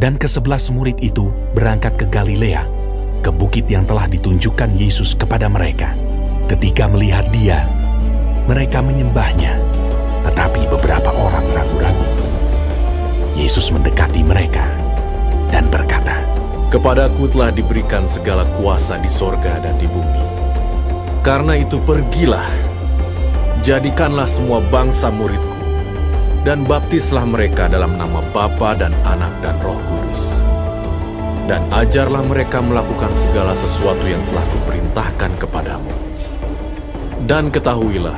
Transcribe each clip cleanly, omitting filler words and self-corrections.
Dan ke-11 murid itu berangkat ke Galilea, ke bukit yang telah ditunjukkan Yesus kepada mereka. Ketika melihat Dia, mereka menyembahnya, tetapi beberapa orang ragu-ragu. Yesus mendekati mereka dan berkata, "Kepadaku telah diberikan segala kuasa di sorga dan di bumi. Karena itu pergilah, jadikanlah semua bangsa muridku, dan baptislah mereka dalam nama Bapa dan Anak dan Roh Kudus. Dan ajarlah mereka melakukan segala sesuatu yang telah kuperintahkan kepadamu. Dan ketahuilah,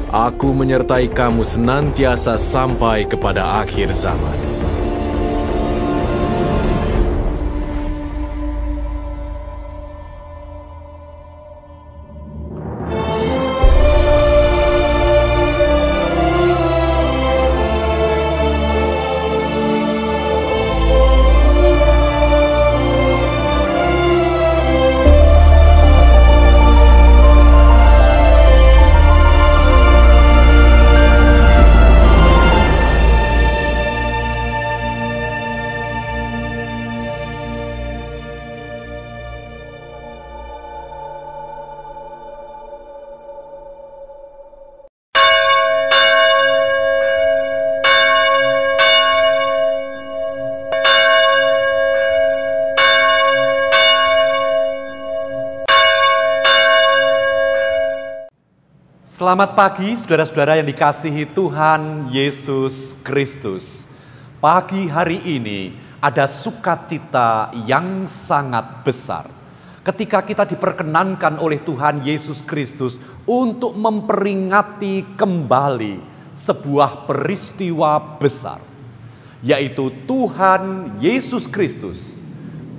aku menyertai kamu senantiasa sampai kepada akhir zaman." Selamat pagi saudara-saudara yang dikasihi Tuhan Yesus Kristus. Pagi hari ini ada sukacita yang sangat besar ketika kita diperkenankan oleh Tuhan Yesus Kristus untuk memperingati kembali sebuah peristiwa besar, yaitu Tuhan Yesus Kristus,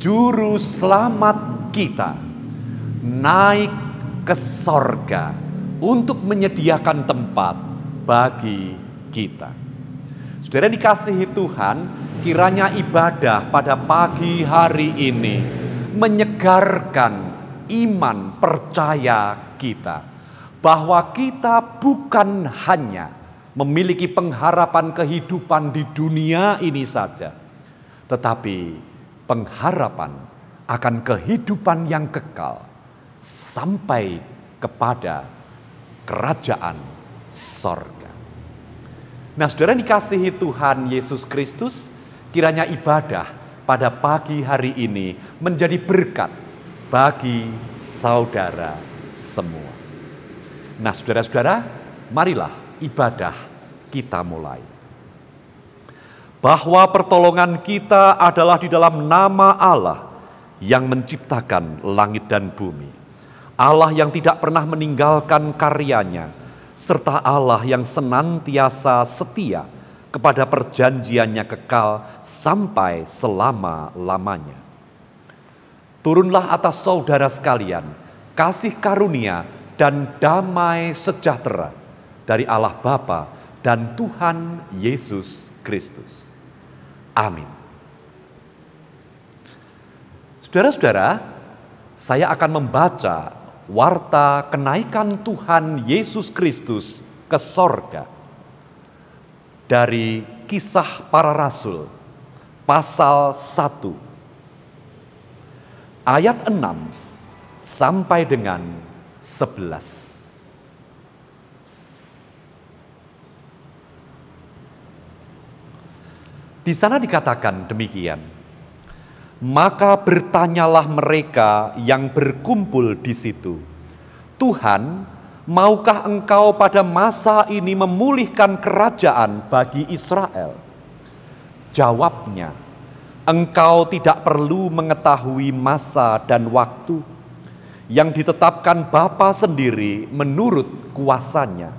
Juru Selamat kita, naik ke sorga untuk menyediakan tempat bagi kita. Saudara dikasihi Tuhan, kiranya ibadah pada pagi hari ini menyegarkan iman percaya kita, bahwa kita bukan hanya memiliki pengharapan kehidupan di dunia ini saja, tetapi pengharapan akan kehidupan yang kekal sampai kepada kerajaan sorga. Nah, saudara dikasihi Tuhan Yesus Kristus, kiranya ibadah pada pagi hari ini menjadi berkat bagi saudara semua. Nah, saudara-saudara, marilah ibadah kita mulai. Bahwa pertolongan kita adalah di dalam nama Allah yang menciptakan langit dan bumi. Allah yang tidak pernah meninggalkan karyanya, serta Allah yang senantiasa setia kepada perjanjiannya kekal sampai selama-lamanya. Turunlah atas saudara sekalian kasih karunia dan damai sejahtera dari Allah Bapa dan Tuhan Yesus Kristus. Amin. Saudara-saudara, saya akan membaca warta kenaikan Tuhan Yesus Kristus ke sorga dari Kisah Para Rasul pasal 1 ayat 6 sampai dengan 11. Di sana dikatakan demikian. Maka bertanyalah mereka yang berkumpul di situ, "Tuhan, maukah Engkau pada masa ini memulihkan kerajaan bagi Israel?" Jawabnya, "Engkau tidak perlu mengetahui masa dan waktu yang ditetapkan Bapa sendiri menurut kuasanya.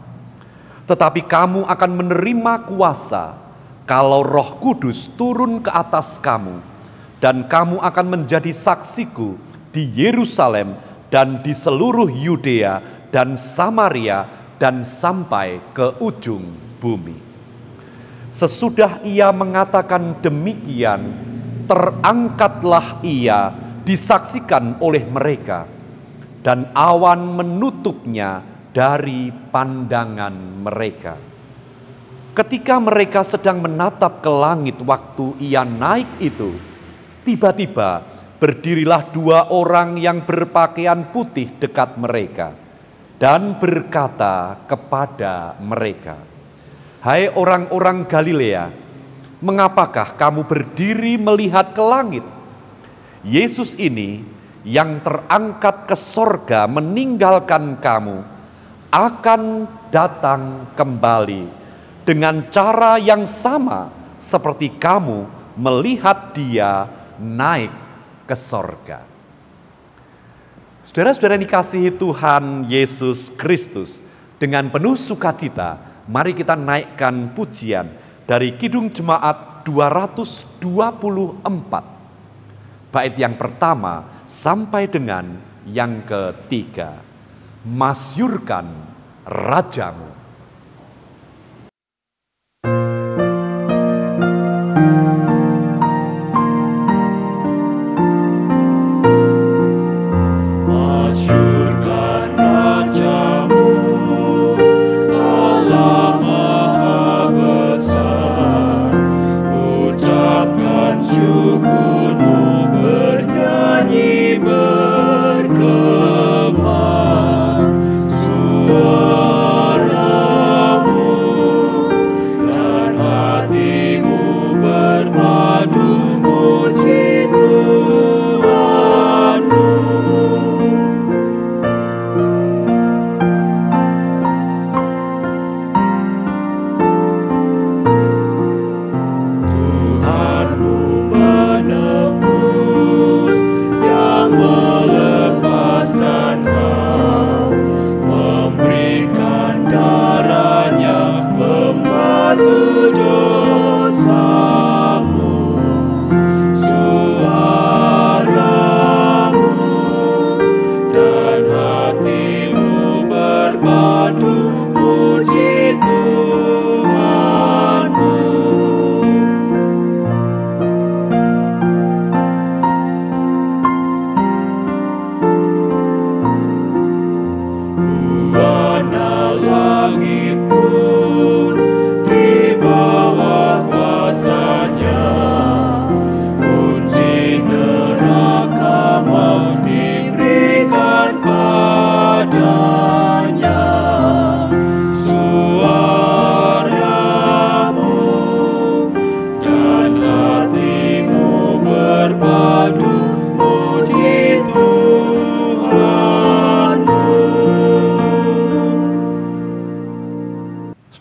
Tetapi kamu akan menerima kuasa kalau Roh Kudus turun ke atas kamu, dan kamu akan menjadi saksiku di Yerusalem dan di seluruh Yudea dan Samaria dan sampai ke ujung bumi." Sesudah ia mengatakan demikian, terangkatlah ia disaksikan oleh mereka, dan awan menutupnya dari pandangan mereka. Ketika mereka sedang menatap ke langit waktu ia naik itu, tiba-tiba berdirilah dua orang yang berpakaian putih dekat mereka dan berkata kepada mereka, "Hai orang-orang Galilea, mengapakah kamu berdiri melihat ke langit? Yesus ini yang terangkat ke sorga meninggalkan kamu akan datang kembali dengan cara yang sama seperti kamu melihat dia naik ke sorga." Saudara-saudara yang dikasihi Tuhan Yesus Kristus, dengan penuh sukacita mari kita naikkan pujian dari Kidung Jemaat 224. Bait yang pertama sampai dengan yang ketiga. Masyurkan Rajamu.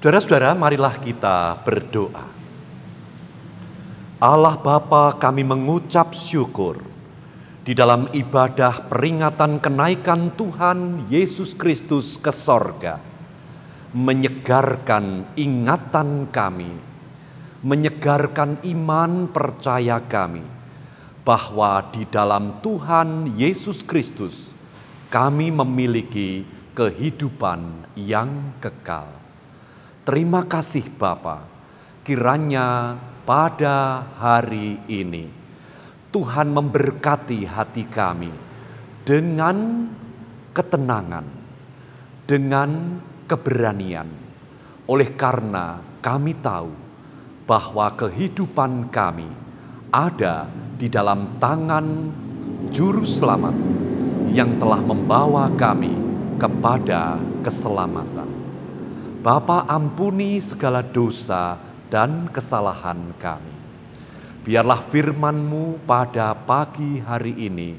Saudara-saudara, marilah kita berdoa. Allah Bapa, kami mengucap syukur di dalam ibadah peringatan kenaikan Tuhan Yesus Kristus ke sorga, menyegarkan ingatan kami, menyegarkan iman percaya kami, bahwa di dalam Tuhan Yesus Kristus kami memiliki kehidupan yang kekal. Terima kasih Bapa, kiranya pada hari ini Tuhan memberkati hati kami dengan ketenangan, dengan keberanian, oleh karena kami tahu bahwa kehidupan kami ada di dalam tangan Juru Selamat yang telah membawa kami kepada keselamatan. Bapa, ampuni segala dosa dan kesalahan kami. Biarlah firman-Mu pada pagi hari ini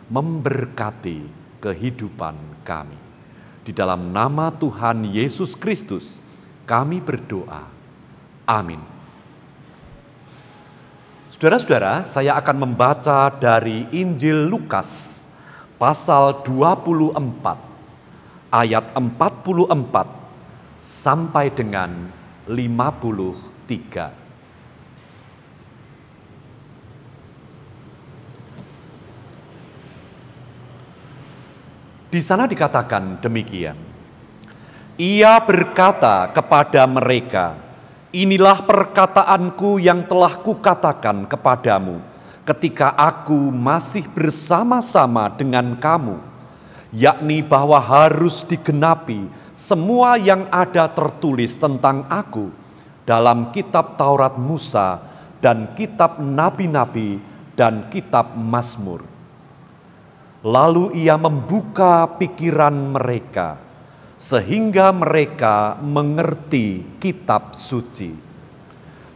memberkati kehidupan kami. Di dalam nama Tuhan Yesus Kristus kami berdoa. Amin. Saudara-saudara, saya akan membaca dari Injil Lukas pasal 24 ayat 44 sampai dengan 53. Di sana dikatakan demikian. Ia berkata kepada mereka, "Inilah perkataanku yang telah kukatakan kepadamu ketika aku masih bersama-sama dengan kamu, yakni bahwa harus digenapi semua yang ada tertulis tentang aku dalam kitab Taurat Musa dan kitab nabi-nabi dan kitab Mazmur. Lalu ia membuka pikiran mereka sehingga mereka mengerti kitab suci.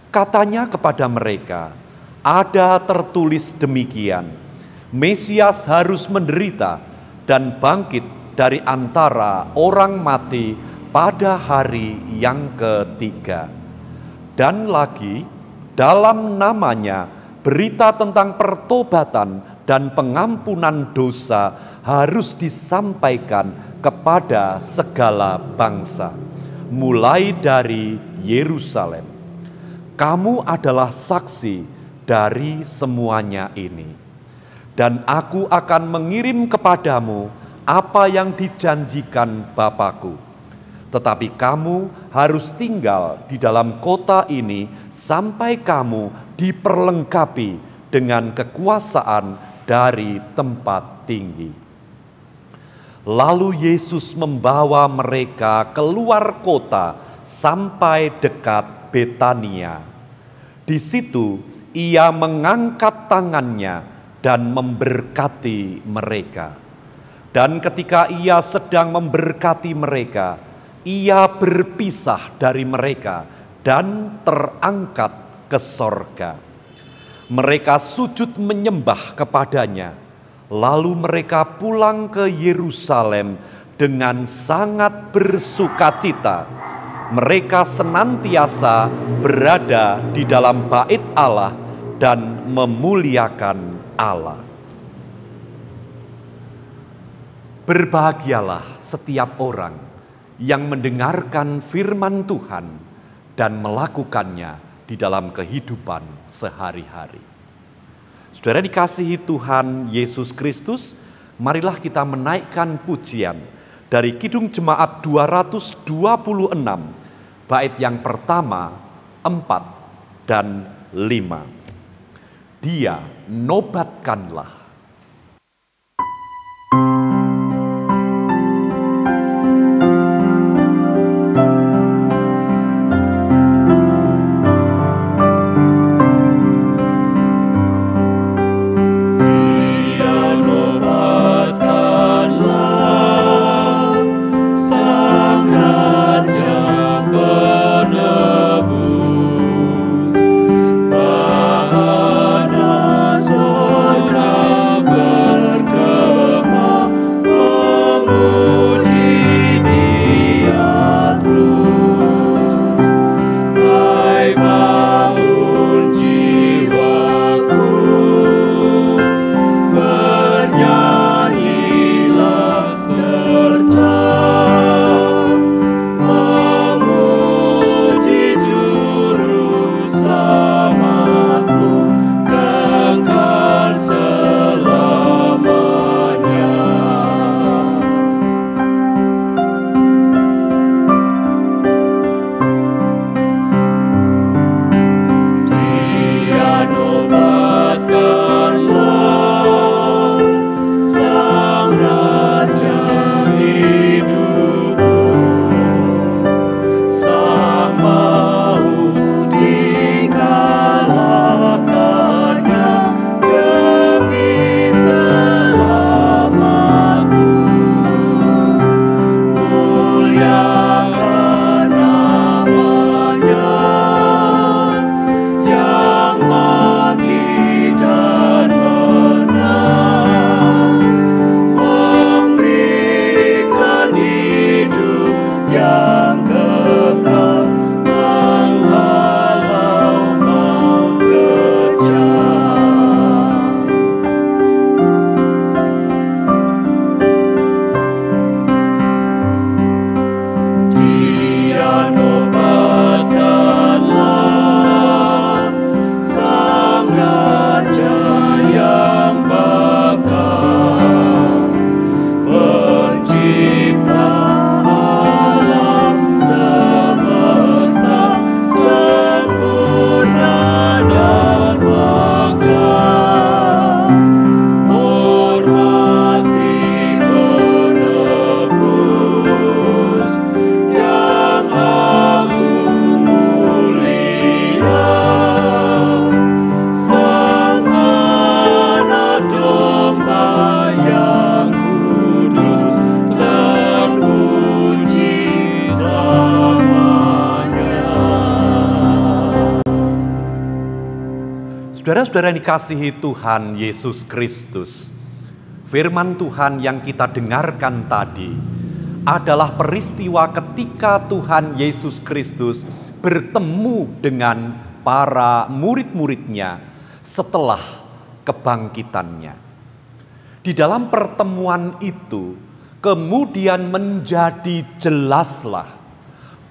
Katanya kepada mereka, ada tertulis demikian, Mesias harus menderita dan bangkit dari antara orang mati pada hari yang ketiga. Dan lagi, dalam namanya berita tentang pertobatan dan pengampunan dosa harus disampaikan kepada segala bangsa, mulai dari Yerusalem. Kamu adalah saksi dari semuanya ini. Dan aku akan mengirim kepadamu apa yang dijanjikan Bapa-Ku. Tetapi kamu harus tinggal di dalam kota ini sampai kamu diperlengkapi dengan kekuasaan dari tempat tinggi. Lalu Yesus membawa mereka keluar kota sampai dekat Betania. Di situ ia mengangkat tangannya dan memberkati mereka. Dan ketika ia sedang memberkati mereka, ia berpisah dari mereka dan terangkat ke sorga. Mereka sujud menyembah kepadanya, lalu mereka pulang ke Yerusalem dengan sangat bersukacita. Mereka senantiasa berada di dalam bait Allah dan memuliakan Allah. Berbahagialah setiap orang yang mendengarkan firman Tuhan dan melakukannya di dalam kehidupan sehari-hari. Saudara dikasihi Tuhan Yesus Kristus, marilah kita menaikkan pujian dari Kidung Jemaat 226, bait yang pertama, 4, dan 5. Dia nobatkanlah. Pencipta alam semesta. Saudara-saudara yang dikasihi Tuhan Yesus Kristus, firman Tuhan yang kita dengarkan tadi adalah peristiwa ketika Tuhan Yesus Kristus bertemu dengan para murid-muridnya setelah kebangkitannya. Di dalam pertemuan itu kemudian menjadi jelaslah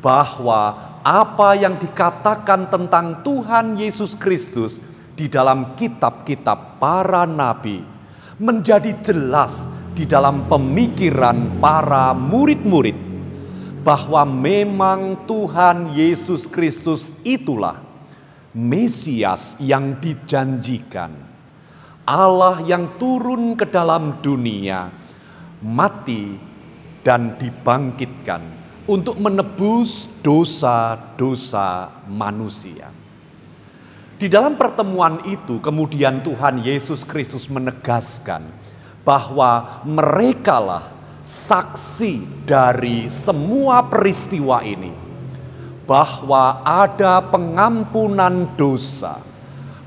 bahwa apa yang dikatakan tentang Tuhan Yesus Kristus di dalam kitab-kitab para nabi menjadi jelas di dalam pemikiran para murid-murid bahwa memang Tuhan Yesus Kristus itulah Mesias yang dijanjikan, Allah yang turun ke dalam dunia, mati dan dibangkitkan untuk menebus dosa-dosa manusia. Di dalam pertemuan itu kemudian Tuhan Yesus Kristus menegaskan bahwa merekalah saksi dari semua peristiwa ini. Bahwa ada pengampunan dosa,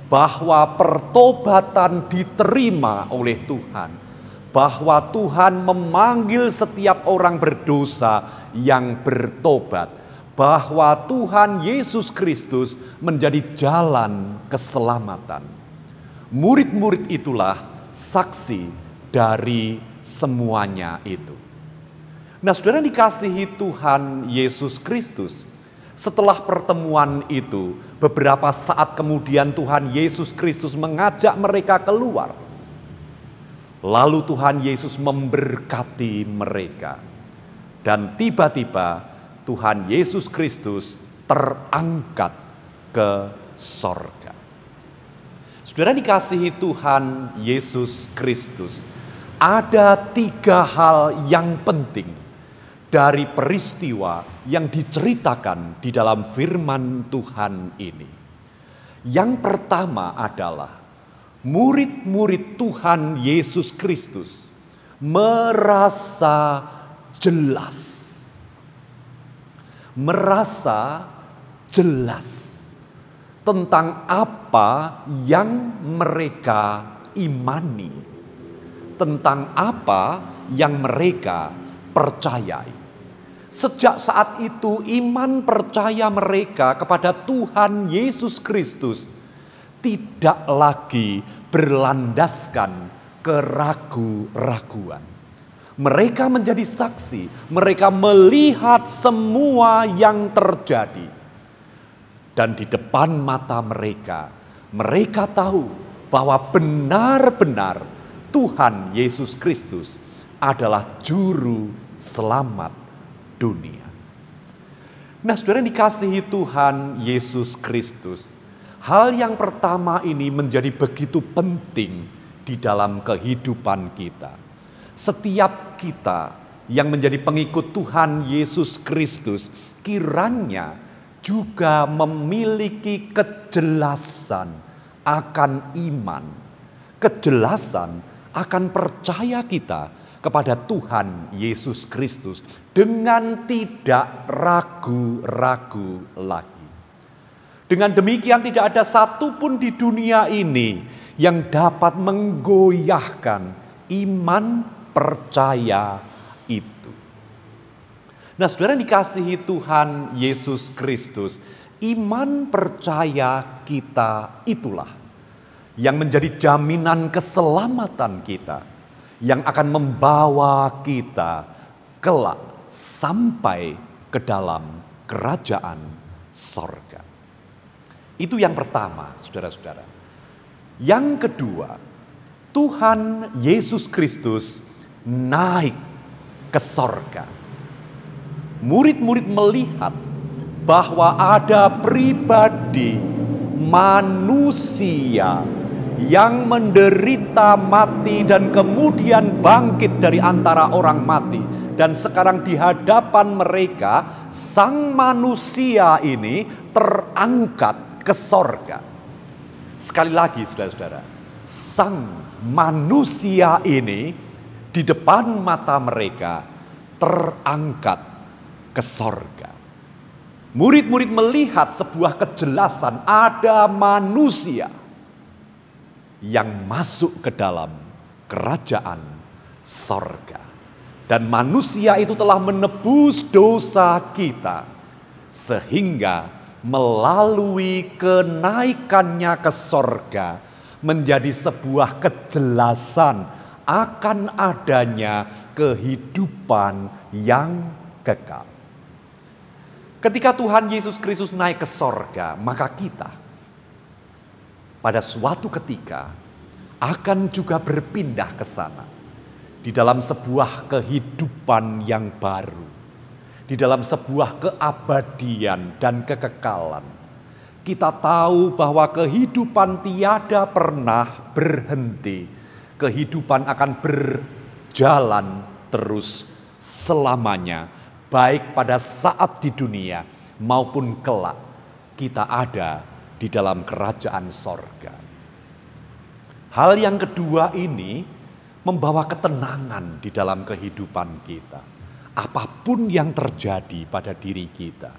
bahwa pertobatan diterima oleh Tuhan, bahwa Tuhan memanggil setiap orang berdosa yang bertobat, bahwa Tuhan Yesus Kristus menjadi jalan keselamatan. Murid-murid itulah saksi dari semuanya itu. Nah, saudara dikasihi Tuhan Yesus Kristus, setelah pertemuan itu, beberapa saat kemudian Tuhan Yesus Kristus mengajak mereka keluar. Lalu Tuhan Yesus memberkati mereka. Dan tiba-tiba Tuhan Yesus Kristus terangkat ke sorga. Saudara dikasihi Tuhan Yesus Kristus, ada 3 hal yang penting dari peristiwa yang diceritakan di dalam firman Tuhan ini. Yang pertama adalah murid-murid Tuhan Yesus Kristus merasa jelas tentang apa yang mereka imani, tentang apa yang mereka percayai. Sejak saat itu iman percaya mereka kepada Tuhan Yesus Kristus tidak lagi berlandaskan keraguan-raguan. Mereka menjadi saksi, mereka melihat semua yang terjadi. Dan di depan mata mereka, mereka tahu bahwa benar-benar Tuhan Yesus Kristus adalah juru selamat dunia. Nah, saudara dikasihi Tuhan Yesus Kristus, hal yang pertama ini menjadi begitu penting di dalam kehidupan kita. Setiap kita yang menjadi pengikut Tuhan Yesus Kristus kiranya juga memiliki kejelasan akan iman, kejelasan akan percaya kita kepada Tuhan Yesus Kristus dengan tidak ragu-ragu lagi. Dengan demikian tidak ada satupun di dunia ini yang dapat menggoyahkan iman percaya itu. Nah, saudara dikasihi Tuhan Yesus Kristus, iman percaya kita itulah yang menjadi jaminan keselamatan kita, yang akan membawa kita kelak sampai ke dalam kerajaan sorga. Itu yang pertama, saudara-saudara. Yang kedua, Tuhan Yesus Kristus naik ke sorga. Murid-murid melihat bahwa ada pribadi manusia yang menderita mati dan kemudian bangkit dari antara orang mati. Dan sekarang di hadapan mereka, sang manusia ini terangkat ke sorga. Sekali lagi saudara-saudara, sang manusia ini di depan mata mereka terangkat ke sorga. Murid-murid melihat sebuah kejelasan, ada manusia yang masuk ke dalam kerajaan sorga. Dan manusia itu telah menebus dosa kita, sehingga melalui kenaikannya ke sorga menjadi sebuah kejelasan akan adanya kehidupan yang kekal. Ketika Tuhan Yesus Kristus naik ke sorga, maka kita pada suatu ketika akan juga berpindah ke sana. Di dalam sebuah kehidupan yang baru. Di dalam sebuah keabadian dan kekekalan. Kita tahu bahwa kehidupan tiada pernah berhenti. Kehidupan akan berjalan terus selamanya. Baik pada saat di dunia maupun kelak kita ada di dalam kerajaan sorga. Hal yang kedua ini membawa ketenangan di dalam kehidupan kita. Apapun yang terjadi pada diri kita,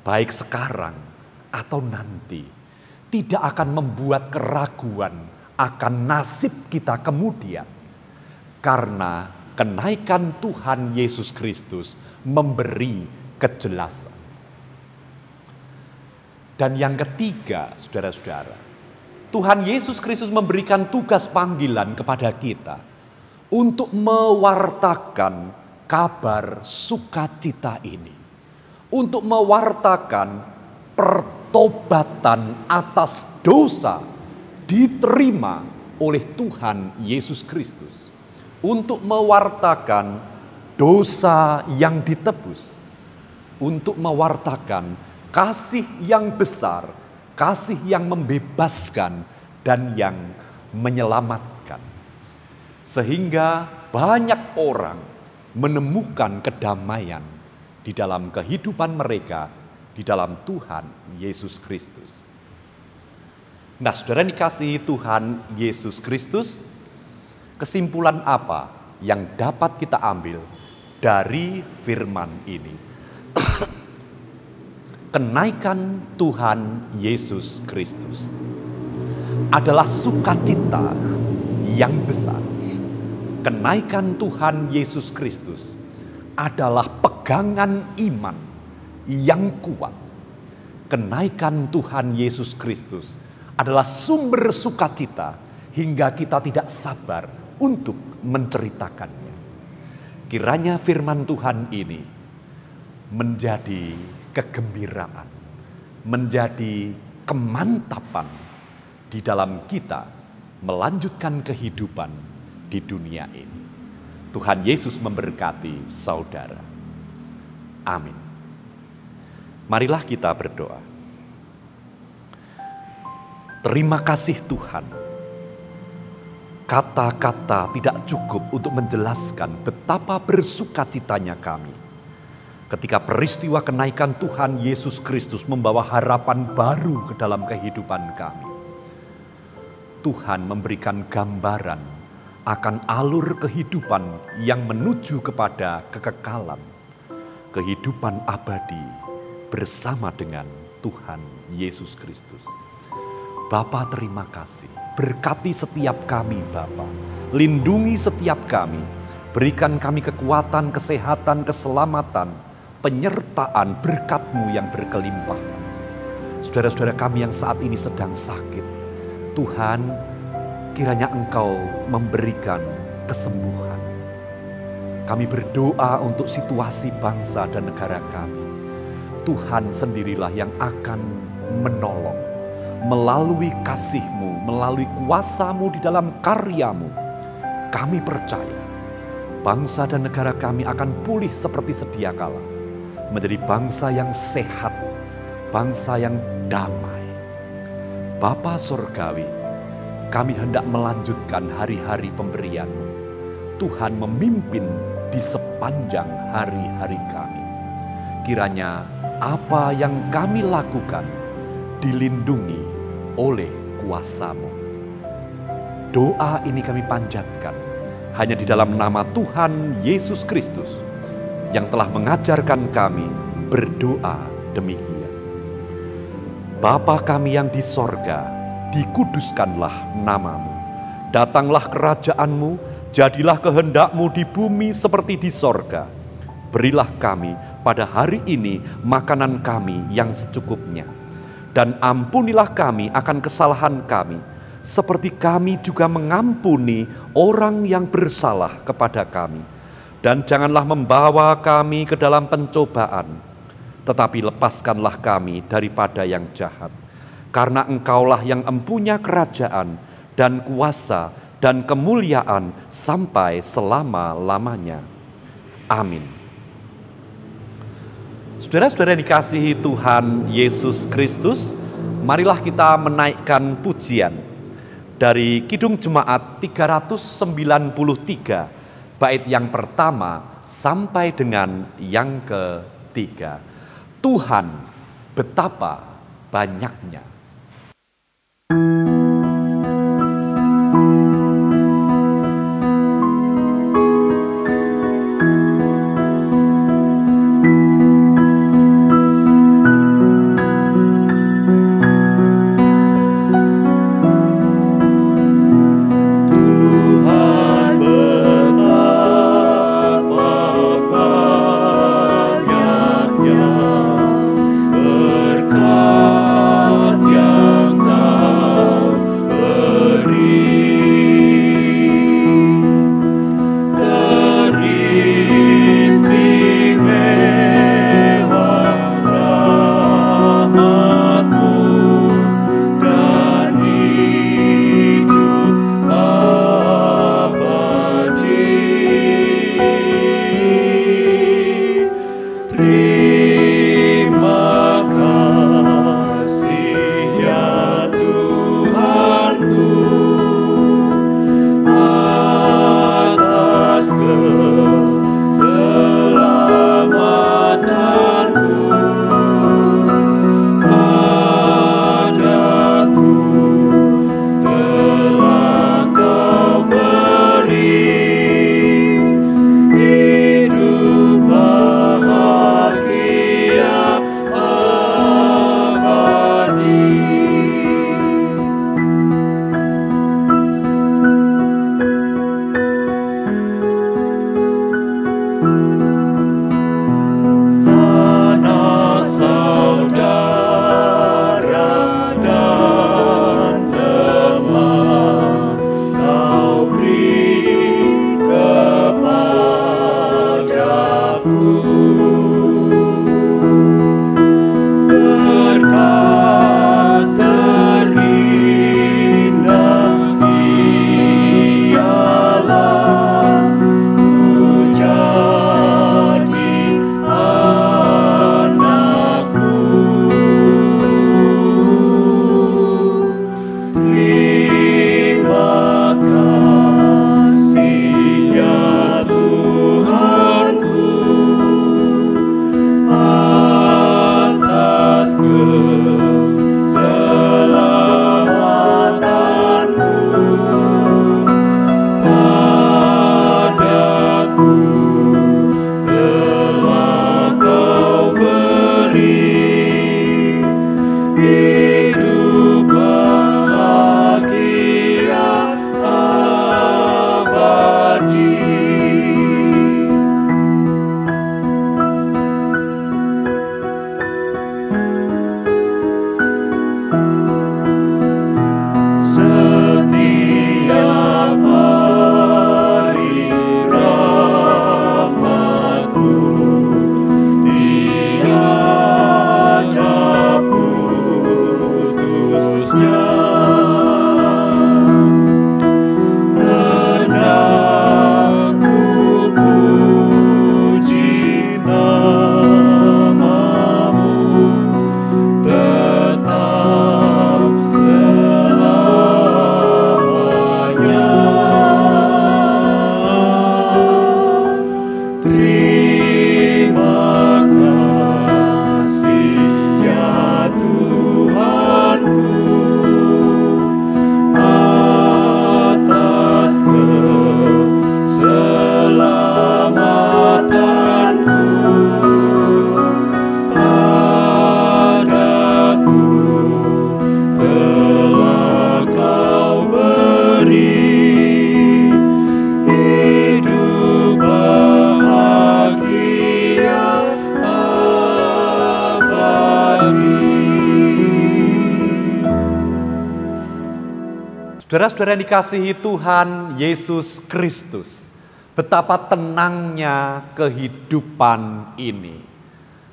baik sekarang atau nanti, tidak akan membuat keraguan akan nasib kita kemudian. Karena kenaikan Tuhan Yesus Kristus memberi kejelasan. Dan yang ketiga, saudara-saudara, Tuhan Yesus Kristus memberikan tugas panggilan kepada kita untuk mewartakan kabar sukacita ini. Untuk mewartakan pertobatan atas dosa diterima oleh Tuhan Yesus Kristus. Untuk mewartakan dosa yang ditebus. Untuk mewartakan kasih yang besar, kasih yang membebaskan dan yang menyelamatkan. Sehingga banyak orang menemukan kedamaian di dalam kehidupan mereka di dalam Tuhan Yesus Kristus. Nah, saudara dikasihi Tuhan Yesus Kristus, kesimpulan apa yang dapat kita ambil dari firman ini? Kenaikan Tuhan Yesus Kristus adalah sukacita yang besar. Kenaikan Tuhan Yesus Kristus adalah pegangan iman yang kuat. Kenaikan Tuhan Yesus Kristus adalah sumber sukacita hingga kita tidak sabar untuk menceritakannya. Kiranya firman Tuhan ini menjadi kegembiraan, menjadi kemantapan di dalam kita melanjutkan kehidupan di dunia ini. Tuhan Yesus memberkati saudara. Amin. Marilah kita berdoa. Terima kasih Tuhan. Kata-kata tidak cukup untuk menjelaskan betapa bersukacitanya kami ketika peristiwa kenaikan Tuhan Yesus Kristus membawa harapan baru ke dalam kehidupan kami. Tuhan memberikan gambaran akan alur kehidupan yang menuju kepada kekekalan, kehidupan abadi bersama dengan Tuhan Yesus Kristus. Bapa, terima kasih. Berkati setiap kami Bapa. Lindungi setiap kami. Berikan kami kekuatan, kesehatan, keselamatan, penyertaan berkat-Mu yang berkelimpahan. Saudara-saudara kami yang saat ini sedang sakit, Tuhan, kiranya Engkau memberikan kesembuhan. Kami berdoa untuk situasi bangsa dan negara kami. Tuhan sendirilah yang akan menolong melalui kasih-Mu, melalui kuasa-Mu di dalam karya-Mu. Kami percaya bangsa dan negara kami akan pulih seperti sedia kala, menjadi bangsa yang sehat, bangsa yang damai. Bapa Surgawi, kami hendak melanjutkan hari-hari pemberian-Mu. Tuhan memimpin di sepanjang hari-hari kami. Kiranya apa yang kami lakukan dilindungi oleh kuasa-Mu. Doa ini kami panjatkan hanya di dalam nama Tuhan Yesus Kristus yang telah mengajarkan kami berdoa demikian. Bapa kami yang di sorga, dikuduskanlah namamu. Datanglah kerajaan-Mu, jadilah kehendak-Mu di bumi seperti di sorga. Berilah kami pada hari ini makanan kami yang secukupnya. Dan ampunilah kami akan kesalahan kami, seperti kami juga mengampuni orang yang bersalah kepada kami. Dan janganlah membawa kami ke dalam pencobaan, tetapi lepaskanlah kami daripada yang jahat. Karena Engkaulah yang empunya kerajaan dan kuasa dan kemuliaan sampai selama-lamanya. Amin. Saudara-saudara yang dikasihi Tuhan Yesus Kristus, marilah kita menaikkan pujian dari Kidung Jemaat 393, bait yang pertama sampai dengan yang ketiga. Tuhan betapa banyaknya. Berkat Saudara-saudara yang dikasihi Tuhan Yesus Kristus, betapa tenangnya kehidupan ini.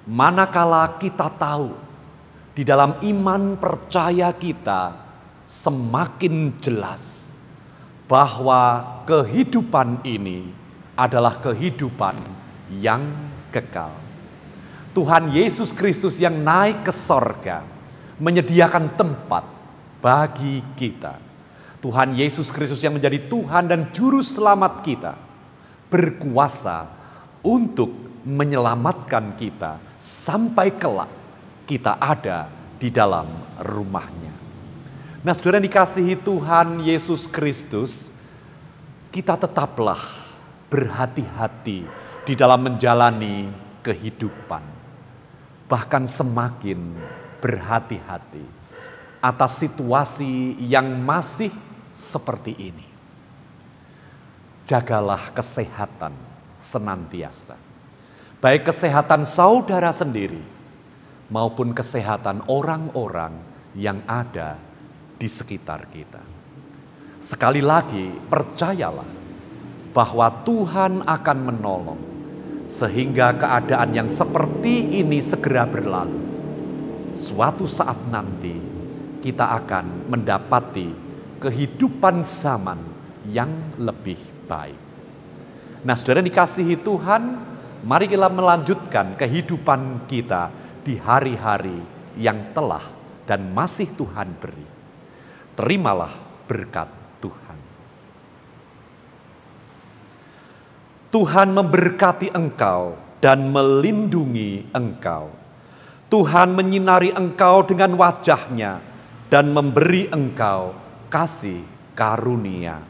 Manakala kita tahu di dalam iman percaya kita semakin jelas bahwa kehidupan ini adalah kehidupan yang kekal. Tuhan Yesus Kristus yang naik ke sorga menyediakan tempat bagi kita. Tuhan Yesus Kristus yang menjadi Tuhan dan Juru Selamat kita berkuasa untuk menyelamatkan kita sampai kelak kita ada di dalam rumahnya. Nah, saudara yang dikasihi Tuhan Yesus Kristus, kita tetaplah berhati-hati di dalam menjalani kehidupan. Bahkan semakin berhati-hati atas situasi yang masih seperti ini. Jagalah kesehatan senantiasa. Baik kesehatan saudara sendiri maupun kesehatan orang-orang yang ada di sekitar kita. Sekali lagi percayalah bahwa Tuhan akan menolong sehingga keadaan yang seperti ini segera berlalu. Suatu saat nanti kita akan mendapati kehidupan zaman yang lebih baik. Nah, saudara yang dikasihi Tuhan, mari kita melanjutkan kehidupan kita di hari-hari yang telah dan masih Tuhan beri. Terimalah berkat Tuhan. Tuhan memberkati engkau dan melindungi engkau. Tuhan menyinari engkau dengan wajah-Nya dan memberi engkau kasih karunia.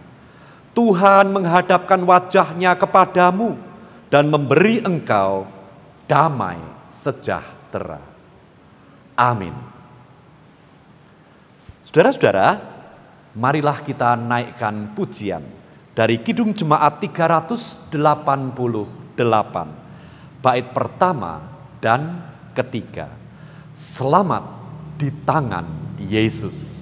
Tuhan menghadapkan wajah-Nya kepadamu dan memberi engkau damai sejahtera. Amin. Saudara-saudara, marilah kita naikkan pujian dari Kidung Jemaat 388, bait pertama dan ketiga. Selamat di tangan Yesus.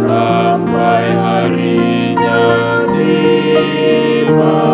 Sampai harinya tiba.